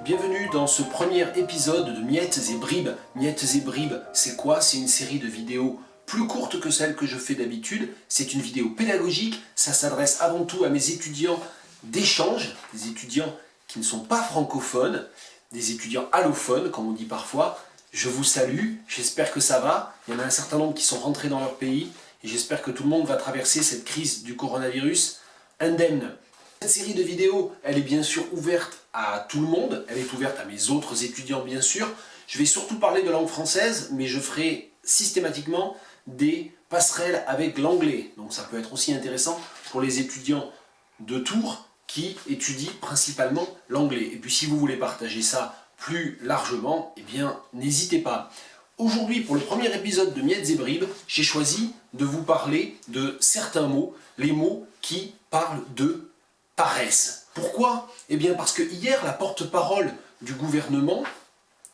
Bienvenue dans ce premier épisode de Miettes et Bribes. Miettes et Bribes, c'est quoi? C'est une série de vidéos plus courtes que celles que je fais d'habitude. C'est une vidéo pédagogique, ça s'adresse avant tout à mes étudiants d'échange, des étudiants qui ne sont pas francophones, des étudiants allophones, comme on dit parfois. Je vous salue, j'espère que ça va. Il y en a un certain nombre qui sont rentrés dans leur pays et j'espère que tout le monde va traverser cette crise du coronavirus indemne. Cette série de vidéos, elle est bien sûr ouverte à tout le monde, elle est ouverte à mes autres étudiants bien sûr. Je vais surtout parler de langue française, mais je ferai systématiquement des passerelles avec l'anglais. Donc ça peut être aussi intéressant pour les étudiants de Tours qui étudient principalement l'anglais. Et puis si vous voulez partager ça plus largement, eh bien n'hésitez pas. Aujourd'hui, pour le premier épisode de Miettes et Bribes, j'ai choisi de vous parler de certains mots, les mots qui parlent de paresse. Pourquoi? Eh bien parce que hier, la porte-parole du gouvernement,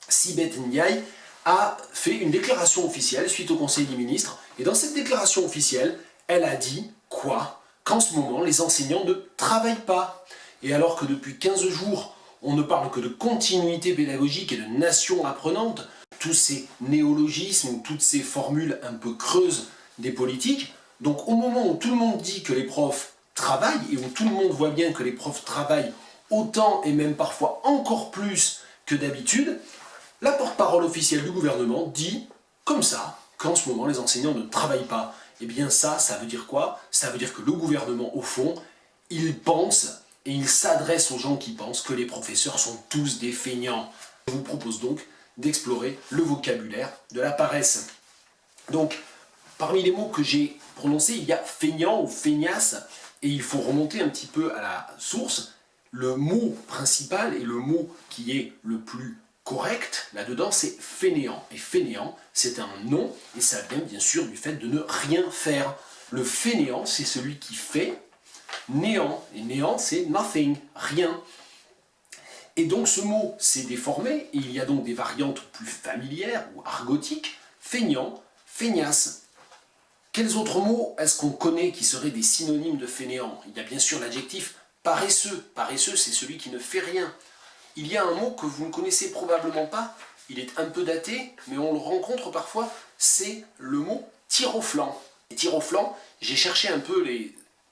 Sibeth Ndiaye, a fait une déclaration officielle suite au Conseil des ministres. Et dans cette déclaration officielle, elle a dit quoi? Qu'en ce moment, les enseignants ne travaillent pas. Et alors que depuis 15 jours, on ne parle que de continuité pédagogique et de nation apprenante, tous ces néologismes ou toutes ces formules un peu creuses des politiques, donc au moment où tout le monde dit que les profs travaillent, et où tout le monde voit bien que les profs travaillent autant et même parfois encore plus que d'habitude, la porte-parole officielle du gouvernement dit, comme ça, qu'en ce moment les enseignants ne travaillent pas. Eh bien ça veut dire quoi? Ça veut dire que le gouvernement, au fond, il pense et il s'adresse aux gens qui pensent que les professeurs sont tous des feignants. Je vous propose donc d'explorer le vocabulaire de la paresse. Donc, parmi les mots que j'ai prononcés, il y a feignant ou feignasse, et il faut remonter un petit peu à la source. Le mot principal et le mot qui est le plus correct là-dedans, c'est fainéant. Et fainéant, c'est un nom, et ça vient bien sûr du fait de ne rien faire. Le fainéant, c'est celui qui fait néant, et néant, c'est nothing, rien. Et donc ce mot s'est déformé, et il y a donc des variantes plus familières ou argotiques, feignant, feignasse. Quels autres mots est-ce qu'on connaît qui seraient des synonymes de fainéant? Il y a bien sûr l'adjectif paresseux. Paresseux, c'est celui qui ne fait rien. Il y a un mot que vous ne connaissez probablement pas, il est un peu daté, mais on le rencontre parfois, c'est le mot tir au flanc. Et tir au flanc, j'ai cherché un peu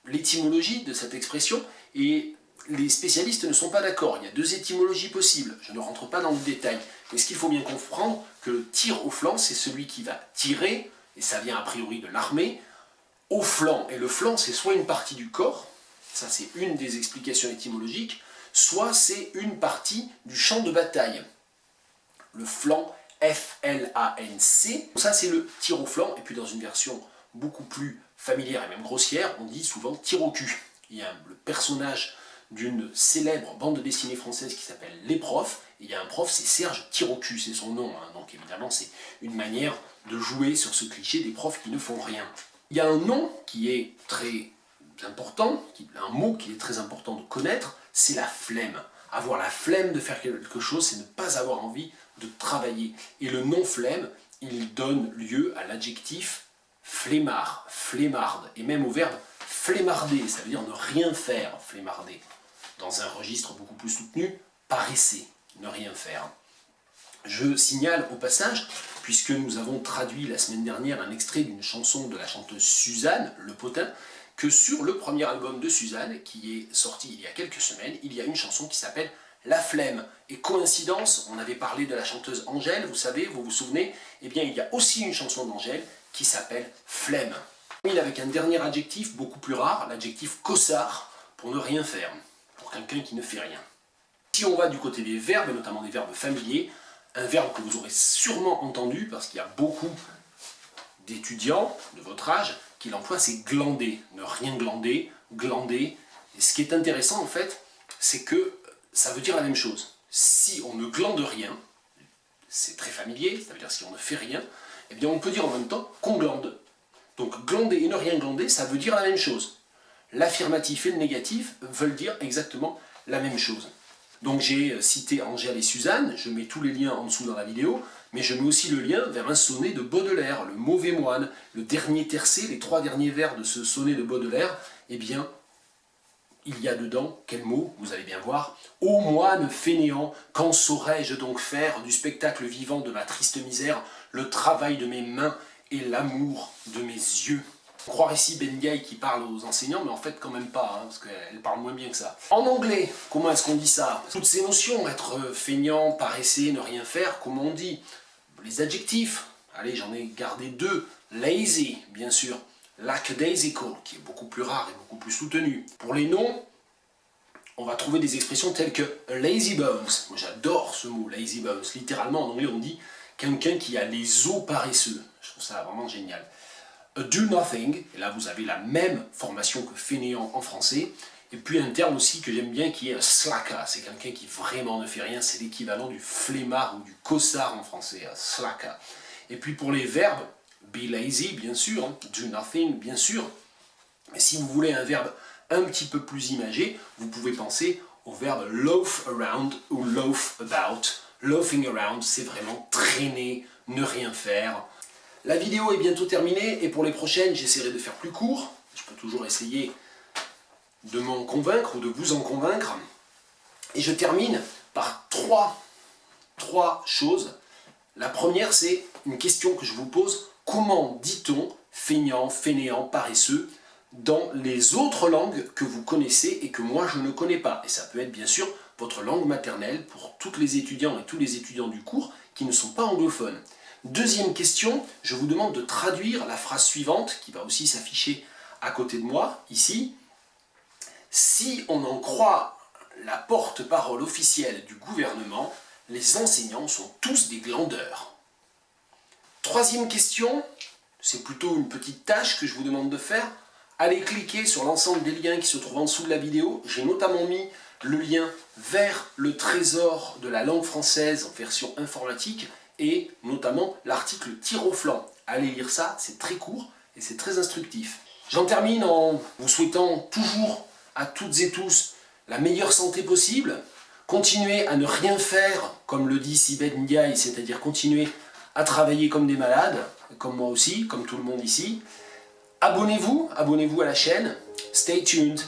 l'étymologie de cette expression, et les spécialistes ne sont pas d'accord. Il y a deux étymologies possibles, je ne rentre pas dans le détail. Mais ce qu'il faut bien comprendre, que le tir au flanc, c'est celui qui va tirer, et ça vient a priori de l'armée, au flanc. Et le flanc, c'est soit une partie du corps, ça c'est une des explications étymologiques, soit c'est une partie du champ de bataille. Le flanc, F-L-A-N-C, ça c'est le tir au flanc, et puis dans une version beaucoup plus familière et même grossière, on dit souvent tir au cul. Il y a le personnage d'une célèbre bande dessinée française qui s'appelle Les Profs, et il y a un prof, c'est Serge Tir-au-cul, c'est son nom, hein. Donc évidemment c'est une manière de jouer sur ce cliché des profs qui ne font rien. Il y a un nom qui est très important, un mot qui est très important de connaître, c'est la flemme. Avoir la flemme de faire quelque chose, c'est ne pas avoir envie de travailler. Et le nom flemme, il donne lieu à l'adjectif flemmard, flemmarde, et même au verbe flemmarder, ça veut dire ne rien faire, flemmarder. Dans un registre beaucoup plus soutenu, paresser, ne rien faire. Je signale au passage, puisque nous avons traduit la semaine dernière un extrait d'une chanson de la chanteuse Suzanne Le Potin, que sur le premier album de Suzanne, qui est sorti il y a quelques semaines, il y a une chanson qui s'appelle La Flemme. Et coïncidence, on avait parlé de la chanteuse Angèle, vous savez, vous vous souvenez, eh bien il y a aussi une chanson d'Angèle qui s'appelle Flemme. Avec un dernier adjectif beaucoup plus rare, l'adjectif cossard, pour ne rien faire, pour quelqu'un qui ne fait rien. Si on va du côté des verbes, et notamment des verbes familiers, un verbe que vous aurez sûrement entendu, parce qu'il y a beaucoup d'étudiants de votre âge qui l'emploient, c'est glander. Ne rien glander, glander. Et ce qui est intéressant en fait, c'est que ça veut dire la même chose. Si on ne glande rien, c'est très familier, ça veut dire si on ne fait rien, eh bien on peut dire en même temps qu'on glande. Donc glander et ne rien glander, ça veut dire la même chose. L'affirmatif et le négatif veulent dire exactement la même chose. Donc j'ai cité Angèle et Suzanne, je mets tous les liens en dessous dans la vidéo, mais je mets aussi le lien vers un sonnet de Baudelaire, le Mauvais Moine, le dernier tercet, les 3 derniers vers de ce sonnet de Baudelaire, eh bien, il y a dedans, quel mot, vous allez bien voir. Ô moine fainéant, quand saurais-je donc faire du spectacle vivant de ma triste misère, le travail de mes mains et l'amour de mes yeux. Croire ici Ben Gay qui parle aux enseignants, mais en fait quand même pas, hein, parce qu'elle parle moins bien que ça. En anglais, comment est-ce qu'on dit ça? Toutes ces notions, être feignant, paresser, ne rien faire, comment on dit? Les adjectifs, allez, j'en ai gardé 2. Lazy, bien sûr. Lackadaisical, qui est beaucoup plus rare et beaucoup plus soutenu. Pour les noms, on va trouver des expressions telles que lazy bones. Moi j'adore ce mot, lazy bones. Littéralement en anglais on dit quelqu'un qui a les os paresseux. Je trouve ça vraiment génial. A do nothing, et là vous avez la même formation que fainéant en français. Et puis un terme aussi que j'aime bien qui est slacker. C'est quelqu'un qui vraiment ne fait rien, c'est l'équivalent du flemmard ou du cossard en français, slacker. Et puis pour les verbes, be lazy, bien sûr, do nothing, bien sûr. Mais si vous voulez un verbe un petit peu plus imagé, vous pouvez penser au verbe loaf around ou loaf about. Loafing around, c'est vraiment traîner, ne rien faire. La vidéo est bientôt terminée et pour les prochaines, j'essaierai de faire plus court. Je peux toujours essayer de m'en convaincre ou de vous en convaincre. Et je termine par trois choses. La première, c'est une question que je vous pose. Comment dit-on feignant, fainéant, paresseux dans les autres langues que vous connaissez et que moi je ne connais pas? Et ça peut être bien sûr votre langue maternelle pour toutes les étudiants et tous les étudiants du cours qui ne sont pas anglophones. Deuxième question, je vous demande de traduire la phrase suivante qui va aussi s'afficher à côté de moi, ici. Si on en croit la porte-parole officielle du gouvernement, les enseignants sont tous des glandeurs. Troisième question, c'est plutôt une petite tâche que je vous demande de faire. Allez cliquer sur l'ensemble des liens qui se trouvent en dessous de la vidéo. J'ai notamment mis le lien vers le trésor de la langue française en version informatique et notamment l'article tir au flanc. Allez lire ça, c'est très court et c'est très instructif. J'en termine en vous souhaitant toujours à toutes et tous la meilleure santé possible. Continuez à ne rien faire, comme le dit Sibeth Ndiaye, c'est-à-dire continuer à travailler comme des malades, comme moi aussi, comme tout le monde ici. Abonnez-vous à la chaîne. Stay tuned.